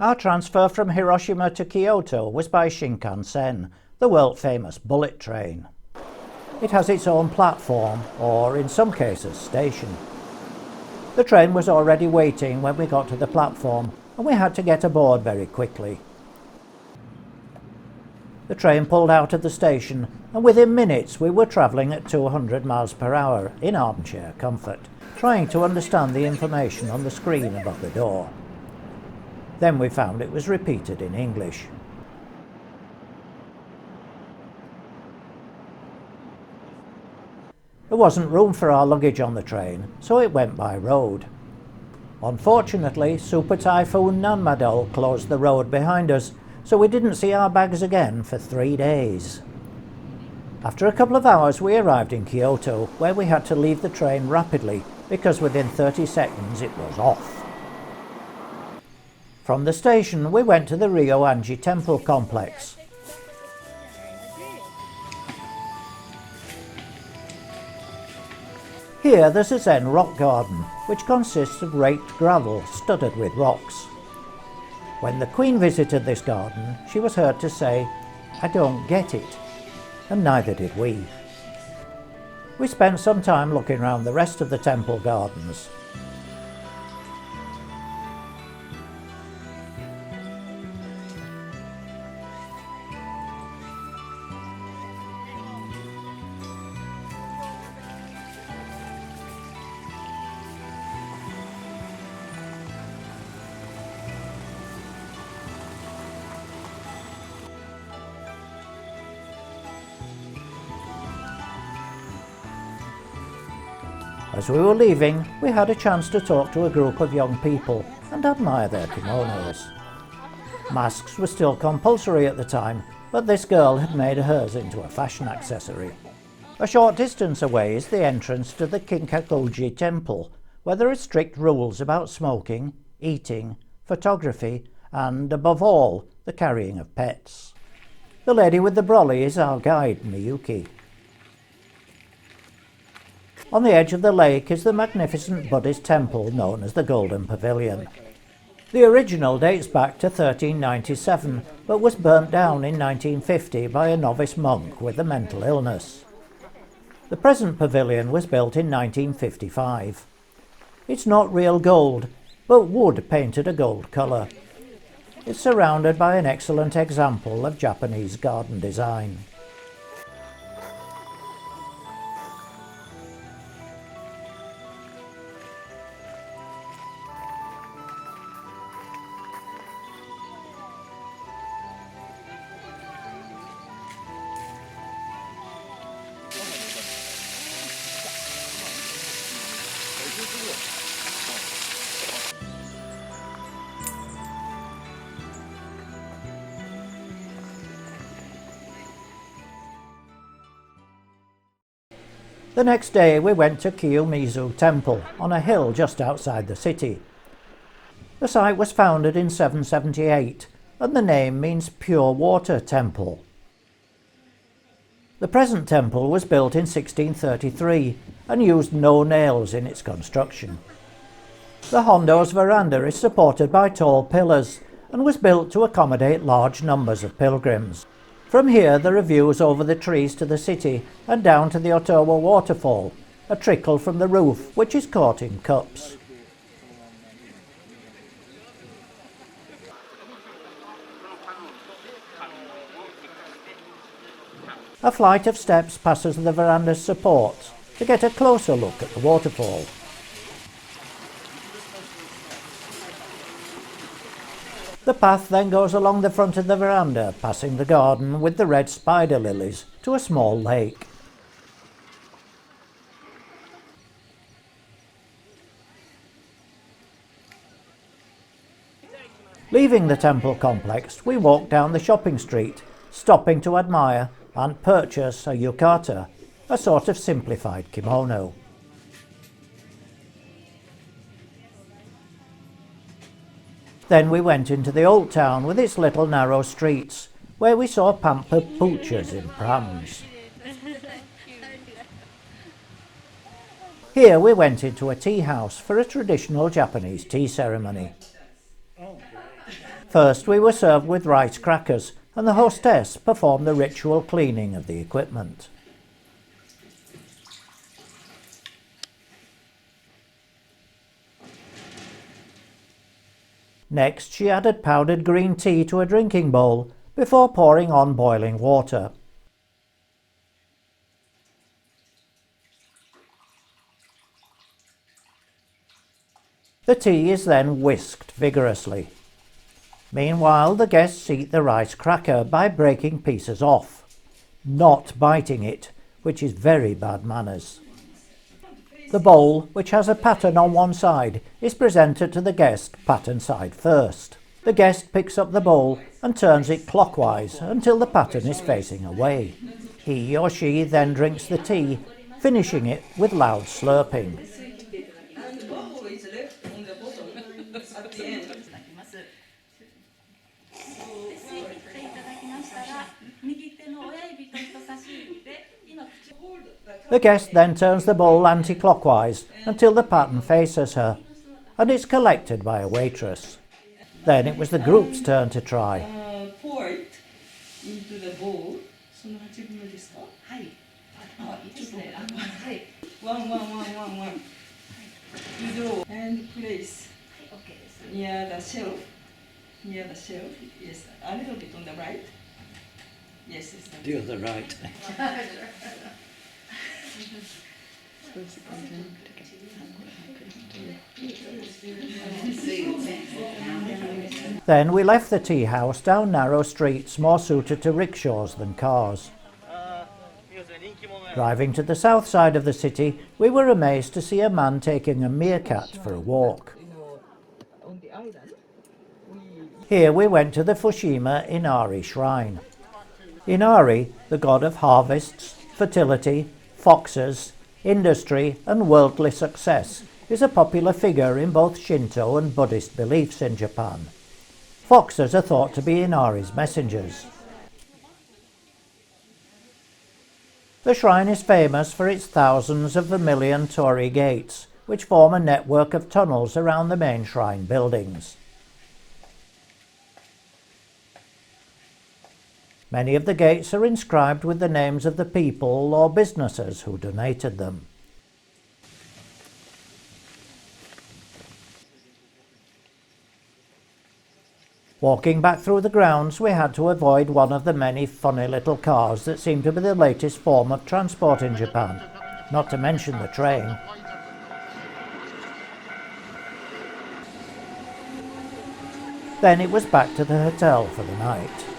Our transfer from Hiroshima to Kyoto was by Shinkansen, the world-famous bullet train. It has its own platform, or in some cases, station. The train was already waiting when we got to the platform, and we had to get aboard very quickly. The train pulled out of the station, and within minutes we were travelling at 200 miles per hour in armchair comfort, trying to understand the information on the screen above the door. Then we found it was repeated in English. There wasn't room for our luggage on the train, so it went by road. Unfortunately, Super Typhoon Nanmadol closed the road behind us, so we didn't see our bags again for 3 days. After a couple of hours we arrived in Kyoto, where we had to leave the train rapidly because within 30 seconds it was off. From the station we went to the Ryoanji Temple complex. Here there's a Zen rock garden, which consists of raked gravel studded with rocks. When the Queen visited this garden, she was heard to say, "I don't get it," and neither did we. We spent some time looking around the rest of the temple gardens. As we were leaving, we had a chance to talk to a group of young people and admire their kimonos. Masks were still compulsory at the time, but this girl had made hers into a fashion accessory. A short distance away is the entrance to the Kinkaku-ji Temple, where there are strict rules about smoking, eating, photography, and, above all, the carrying of pets. The lady with the brolly is our guide, Miyuki. On the edge of the lake is the magnificent Buddhist temple known as the Golden Pavilion. The original dates back to 1397, but was burnt down in 1950 by a novice monk with a mental illness. The present pavilion was built in 1955. It's not real gold, but wood painted a gold colour. It's surrounded by an excellent example of Japanese garden design. The next day we went to Kiyomizu Temple on a hill just outside the city. The site was founded in 778 and the name means Pure Water Temple. The present temple was built in 1633 and used no nails in its construction. The Hondo's veranda is supported by tall pillars and was built to accommodate large numbers of pilgrims. From here there are views over the trees to the city and down to the Ottawa waterfall, a trickle from the roof which is caught in cups. A flight of steps passes the veranda's supports to get a closer look at the waterfall. The path then goes along the front of the veranda, passing the garden with the red spider lilies to a small lake. Leaving the temple complex, we walk down the shopping street, stopping to admire and purchase a yukata, a sort of simplified kimono. Then we went into the old town with its little narrow streets, where we saw pampered poochers in prams. Here we went into a tea house for a traditional Japanese tea ceremony. First we were served with rice crackers, and the hostess performed the ritual cleaning of the equipment. Next she added powdered green tea to a drinking bowl before pouring on boiling water. The tea is then whisked vigorously. Meanwhile, the guests eat the rice cracker by breaking pieces off, not biting it, which is very bad manners. The bowl, which has a pattern on one side, is presented to the guest pattern side first. The guest picks up the bowl and turns it clockwise until the pattern is facing away. He or she then drinks the tea, finishing it with loud slurping. The guest then turns the bowl anti-clockwise until the pattern faces her, and it's collected by a waitress. Then it was the group's turn to try. Pour it into the bowl. One. You draw and place near the shelf. Yes, a little bit on the right. Yes. To the right. Then we left the tea house down narrow streets more suited to rickshaws than cars. Driving to the south side of the city, we were amazed to see a man taking a meerkat for a walk. Here we went to the Fushima Inari shrine. Inari, the god of harvests, fertility, foxes, industry and worldly success, is a popular figure in both Shinto and Buddhist beliefs in Japan. Foxes are thought to be Inari's messengers. The shrine is famous for its thousands of vermillion Torii gates, which form a network of tunnels around the main shrine buildings. Many of the gates are inscribed with the names of the people or businesses who donated them. Walking back through the grounds, we had to avoid one of the many funny little cars that seem to be the latest form of transport in Japan, not to mention the train. Then it was back to the hotel for the night.